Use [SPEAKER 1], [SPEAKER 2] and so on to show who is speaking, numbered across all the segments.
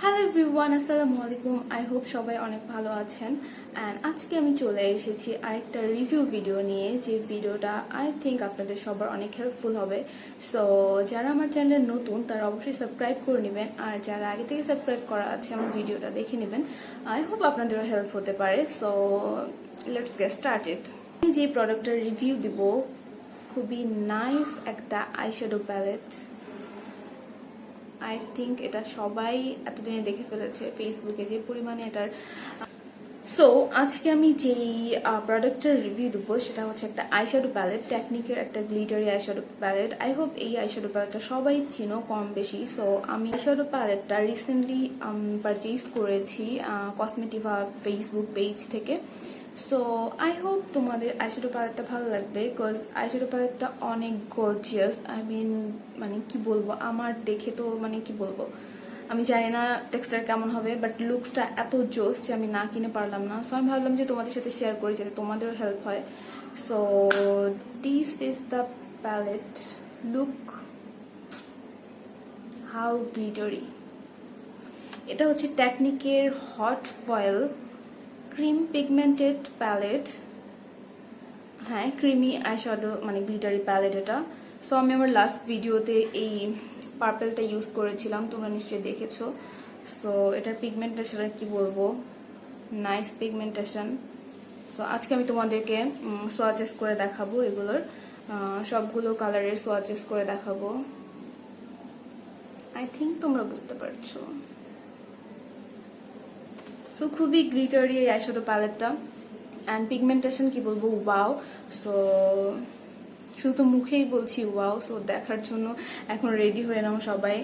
[SPEAKER 1] Hello everyone, আসসালামু আলাইকুম। I hope সবাই অনেক ভালো আছেন। অ্যান্ড আজকে আমি চলে এসেছি আরেকটা রিভিউ ভিডিও নিয়ে, যে ভিডিওটা আই থিঙ্ক আপনাদের সবার অনেক হেল্পফুল হবে। সো যারা আমার চ্যানেলে নতুন তারা অবশ্যই সাবস্ক্রাইব করে নেবেন, আর যারা আগে থেকে সাবস্ক্রাইব করা আছে আমার ভিডিওটা দেখে নেবেন। আই হোপ আপনাদেরও হেল্প হতে পারে। So let's get started. আমি যে প্রোডাক্টের রিভিউ দিব, খুবই নাইস একটা আইশ্যাডো প্যালেট। আই থিঙ্ক এটা সবাই এতদিনে দেখে ফেলেছে ফেসবুকে যে পরিমাণে এটার। সো আজকে আমি যেই প্রোডাক্টের রিভিউ দেবো সেটা হচ্ছে একটা আইশ্যাডো প্যালেট, টেকনিকের একটা glittery eyeshadow palette. I hope এই আইশ্যাডো প্যালেটটা সবাই চিনো কম বেশি। সো আমি আইশ্যাডো প্যালেটটা রিসেন্টলি পারচেজ করেছি কসমেটিভা ফেসবুক পেজ থেকে। সো আই হোপ তোমাদের আইশ্যাডো প্যালেটটা ভালো লাগবে, বিকজ আইশ্যাডো প্যালেটটা অনেক গর্জিয়াস। আই মিন মানে কি বলবো, আমার দেখে তো মানে কি বলবো, আমি জানি না টেক্সচার কেমন হবে, বাট লুকসটা এত জোস যে আমি না কিনে পারলাম না। সো আমি ভাবলাম যে তোমাদের সাথে শেয়ার করি যাতে তোমাদেরও হেল্প হয়। So this is the palette. Look how glittery. এটা হচ্ছে টেকনিকের hot foil cream pigmented palette. হ্যাঁ, ক্রিমি আইশ্যাডো মানে গ্লিটারি প্যালেট এটা। সো আমি আমার লাস্ট ভিডিওতে এই পার্পেলটা ইউজ করেছিলাম, তোমরা নিশ্চয়ই দেখেছো। সো এটার পিগমেন্টেশন আর কি বলবো, নাইস পিগমেন্টেশন। সো আজকে আমি তোমাদেরকে সোয়াচেস করে দেখাবো এগুলোর, সবগুলো কালারের সোয়াচেস করে দেখাবো। আই থিঙ্ক তোমরা বুঝতে পারছো। সো খুবই গ্লিটারি এই আইশ্যাডো প্যালেটটা, অ্যান্ড পিগমেন্টেশন কি বলবো, ওয়াও। সো শুধু তো মুখেই বলছি ওয়াও। সো দেখার জন্য এখন রেডি হয়ে নাও সবাই।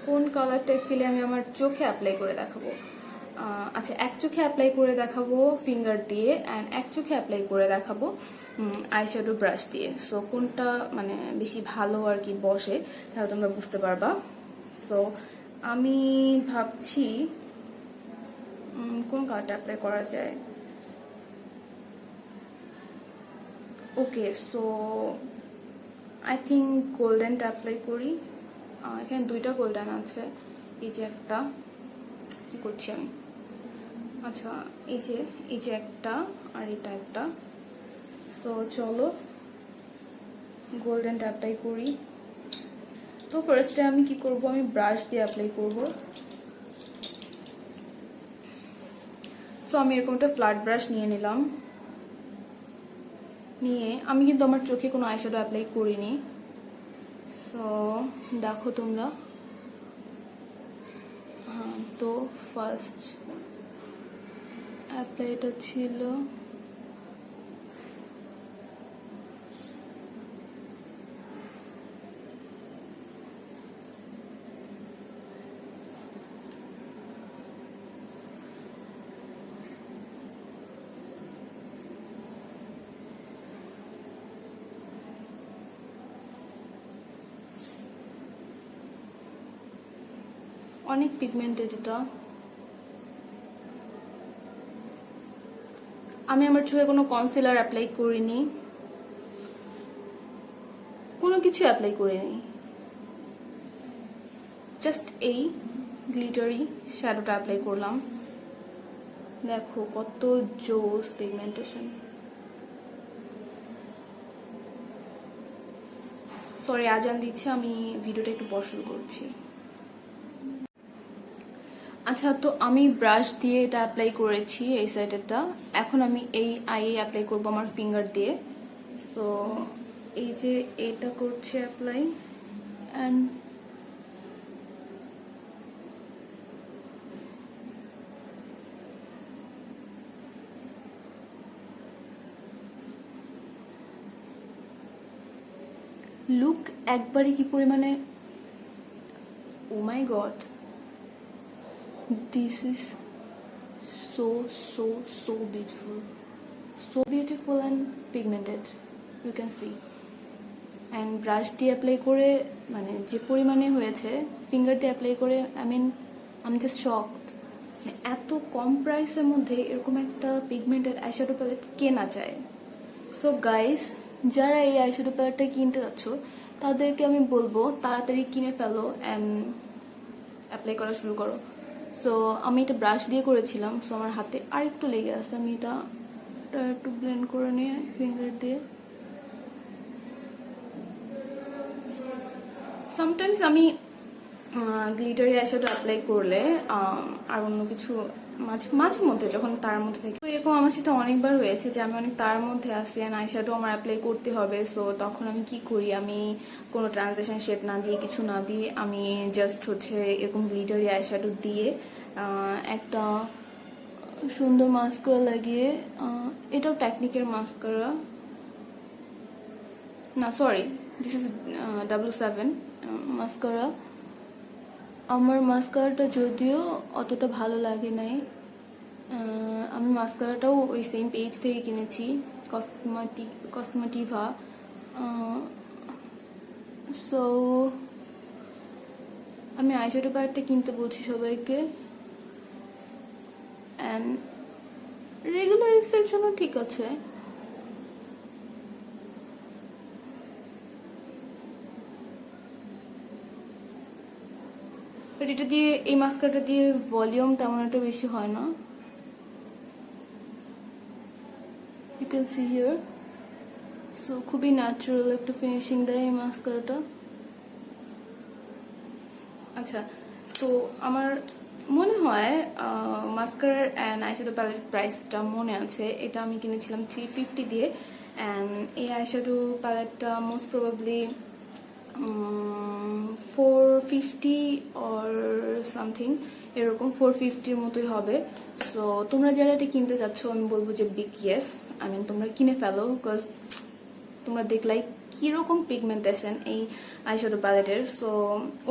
[SPEAKER 1] কোন কালারটা অ্যাকচুয়ালি আমি আমার চোখে অ্যাপ্লাই করে দেখাবো। আচ্ছা, এক চোখে অ্যাপ্লাই করে দেখাবো ফিঙ্গার দিয়ে, অ্যান্ড এক চোখে অ্যাপ্লাই করে দেখাবো আইশ্যাডো ব্রাশ দিয়ে। সো কোনটা মানে বেশি ভালো আর কি বসে তাহলে তোমরা বুঝতে পারবা। সো আমি ভাবছি কোন কালারটা অ্যাপ্লাই করা যায়। ওকে, সো আই থিঙ্ক গোল্ডেনটা অ্যাপ্লাই করি। এখানে দুইটা গোল্ডেন আছে, এই যে একটা, কি করছি আমি, আচ্ছা এই যে একটা আর এটা একটা। সো চলো গোল্ডেনটা অ্যাপ্লাই করি। তো ফার্স্টে আমি কি করব, আমি ব্রাশ দিয়ে অ্যাপ্লাই করব। সো আমি এরকম একটা ফ্ল্যাট ব্রাশ নিয়ে নিলাম, নিয়ে আমি কিন্তু আমার চোখে কোনো আইশ্যাডো অ্যাপ্লাই করিনি। সো দেখো তোমরা। হ্যাঁ, তো ফার্স্ট অ্যাপ্লাইটা ছিল অনেক পিগমেন্টেড এটা। আমি আমার চোখে কোনো কনসিলার অ্যাপ্লাই করিনি, কোনো কিছু অ্যাপ্লাই করিনি, জাস্ট এই গ্লিটারি শ্যাডোটা অ্যাপ্লাই করলাম। দেখো কত জোস পিগমেন্টেশন। সরি, আজান দিচ্ছে, আমি ভিডিওটা একটু পজ শুরু করছি। আচ্ছা, তো আমি ব্রাশ দিয়ে এটা অ্যাপ্লাই করেছি এই সাইডেরটা। এখন আমি এই আইয়ে অ্যাপ্লাই করবো আমার ফিঙ্গার দিয়ে। সো এই যে এটা করছে অ্যাপ্লাই, অ্যান্ড লুক একবারে কি পরিমাণে, oh my God, this is so so beautiful and pigmented, you can see. And brush দিয়ে অ্যাপ্লাই করে মানে যে পরিমাণে হয়েছে, ফিঙ্গার দিয়ে অ্যাপ্লাই করে I mean I am just shocked. এত কম প্রাইসের মধ্যে এরকম একটা পিগমেন্টেড আইশ্যাডো প্যালেট কে না চায়। সো গাইস, যারা এই আইশ্যাডো প্যালেটটা কিনতে যাচ্ছ তাদেরকে আমি বলবো তাড়াতাড়ি কিনে ফেলো, অ্যান্ড অ্যাপ্লাই করা শুরু করো। সো আমি এটা ব্রাশ দিয়ে করেছিলাম, সো আমার হাতে আর একটু লেগে আছে। আমি এটা একটু ব্লেন্ড করে নিয়ে ফিঙ্গার দিয়ে, সামটাইমস আমি গ্লিটারি আইশ্যাডো অ্যাপ্লাই করলে আর অন্য কিছু মাঝে মাঝে মধ্যে যখন তার মধ্যে থেকে, এরকম আমার সাথে অনেকবার হয়েছে যে আমি অনেক তার মধ্যে আসি অ্যান্ড আইশ্যাডো আমার অ্যাপ্লাই করতে হবে। সো তখন আমি কি করি, আমি কোনো ট্রানজেকশন শেড না দিয়ে কিছু না দিয়ে আমি জাস্ট হচ্ছে এরকম গ্লিটারি আইশ্যাডো দিয়ে একটা সুন্দর মাস্কারা লাগিয়ে, এটাও টেকনিকের মাস্কারা না, sorry, this is W7 mascara. আমার মাস্কারাটা যদিও অতটা ভালো লাগে নাই, আমি মাস্কারাটাও ওই সেম পেজ থেকে কিনেছি, কসমেটিভা। সো আমি আইশ্যাডো প্যালেটটা কিনতে বলছি সবাইকে, অ্যান্ড রেগুলার ইউজের জন্য ঠিক আছে। বাট এটা দিয়ে, এই মাস্কারাটা দিয়ে ভলিউম তেমন একটা বেশি হয় না। You can see here. So খুবই ন্যাচারাল একটা ফিনিশিং দেয় এই মাস্কারাটা। আচ্ছা, তো আমার মনে হয় মাস্কারার অ্যান্ড আইশ্যাডো প্যালেট প্রাইসটা মনে আছে, এটা আমি কিনেছিলাম 350 দিয়ে। অ্যান্ড এই আইশ্যাডো প্যালেটটা মোস্ট প্রবাবলি 450 অর সামথিং, এরকম 450-র মতোই হবে। সো তোমরা যারা এটা কিনতে যাচ্ছ আমি বলবো যে বিগ ইয়েস, আই মিন তোমরা কিনে ফেলো, বিকজ তোমরা দেখলাই কিরকম পিগমেন্টেশন এই আইশ্যাডো প্যালেটের। সো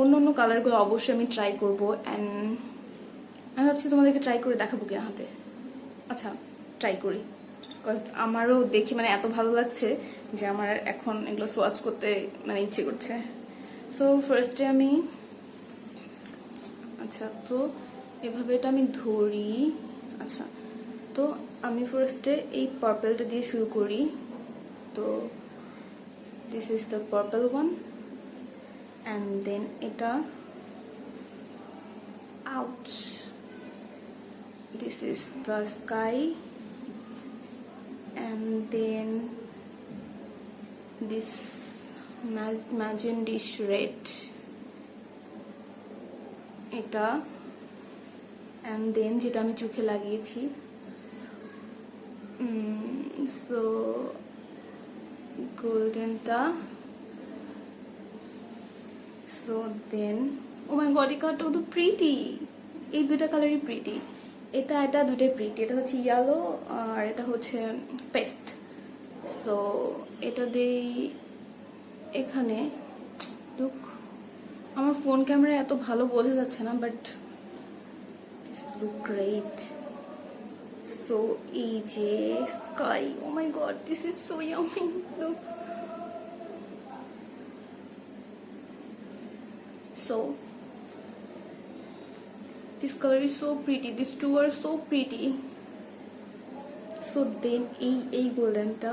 [SPEAKER 1] অন্য অন্য কালারগুলো অবশ্যই আমি ট্রাই করবো, অ্যান্ড আমি ভাবছি তোমাদেরকে ট্রাই করে দেখাবো কিনা হাতে। আচ্ছা, ট্রাই করি, বিকজ আমারও দেখি মানে এত ভালো লাগছে যে আমার এখন এগুলো সোয়াচ করতে মানে ইচ্ছে করছে। সো ফার্স্টে আমি, আচ্ছা তো এভাবে এটা আমি ধরি। আচ্ছা, তো আমি ফার্স্টে এই পার্পলটা দিয়ে শুরু করি। তো this is the purple one, and then এটা out, this is the sky, and then this magentish red, এটা, and then যেটা আমি চোখে লাগিয়েছি, so goldenটা, so then oh my god, এই কালারটা তো প্রিটি, এই দুইটা কালারই প্রিটি, এটা দুটোই প্রিটি। এটা হচ্ছে ইয়েলো আর এটা হচ্ছে পেস্ট। সো এটা দেই এখানে। লুক, আমার ফোন ক্যামেরা এত ভালো বোঝা যাচ্ছে না, but this look great. So এই যে sky, oh my God, this is so yummy, look. So this color is so pretty, these two are so pretty. So then এই গোল্ডেনটা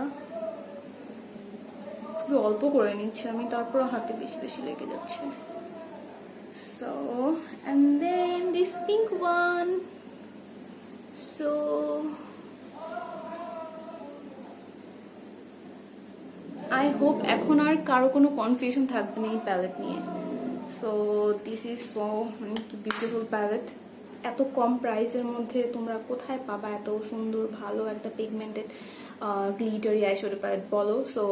[SPEAKER 1] খুবই অল্প করে নিচ্ছি আমি, তারপর হাতে বেশি বেশি লেগে যাচ্ছে। So and then this pink one, so I hope এখন আর কারো কোনো কনফিউশন থাকবে না এই প্যালেট নিয়ে। So this is so beautiful palette. এত কম প্রাইসের মধ্যে তোমরা কোথায় পাবা এত সুন্দর ভালো একটা পিগমেন্টেড গ্লিটারি আইশ্যাডো প্যালেট বলো। সো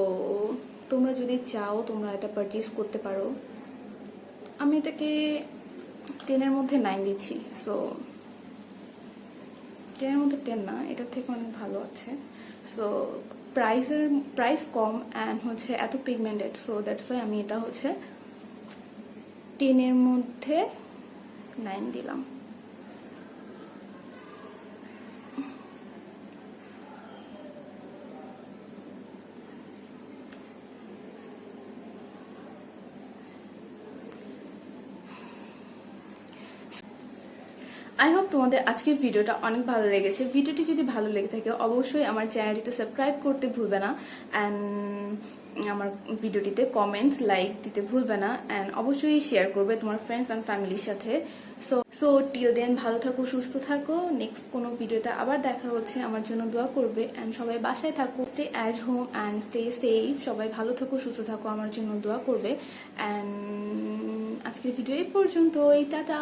[SPEAKER 1] তোমরা যদি চাও তোমরা এটা পারচেজ করতে পারো। আমি এটাকে 10-এর মধ্যে 9 দিচ্ছি। সো 10-এর মধ্যে 10 না, এটার থেকে অনেক ভালো আছে। সো প্রাইস কম অ্যান্ড হচ্ছে এত পিগমেন্টেড, সো দ্যাটস ওয়াই আমি এটা হচ্ছে 10-এর মধ্যে 9 দিলাম। আই হোপ তোমাদের আজকের ভিডিওটা অনেক ভালো লেগেছে। ভিডিওটি যদি ভালো লেগে থাকে অবশ্যই আমার চ্যানেলটিতে সাবস্ক্রাইব করতে ভুলবে না, অ্যান্ড আমার ভিডিওটিতে কমেন্ট লাইক দিতে ভুলবে না, অ্যান্ড অবশ্যই শেয়ার করবে তোমার ফ্রেন্ডস অ্যান্ড ফ্যামিলির সাথে। সো টিল দেন ভালো থাকো, সুস্থ থাকো। নেক্সট কোনো ভিডিওতে আবার দেখা হচ্ছে। আমার জন্য দোয়া করবে, অ্যান্ড সবাই বাসায় থাকো, stay at home and stay safe. সবাই ভালো থাকো, সুস্থ থাকো, আমার জন্য দোয়া করবে। অ্যান্ড আজকের ভিডিও এই পর্যন্তই। টাটা,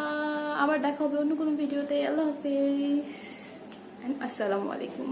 [SPEAKER 1] আবার দেখা হবে অন্য কোনো ভিডিওতে। আল্লাহ হাফেজ, আসসালামু আলাইকুম।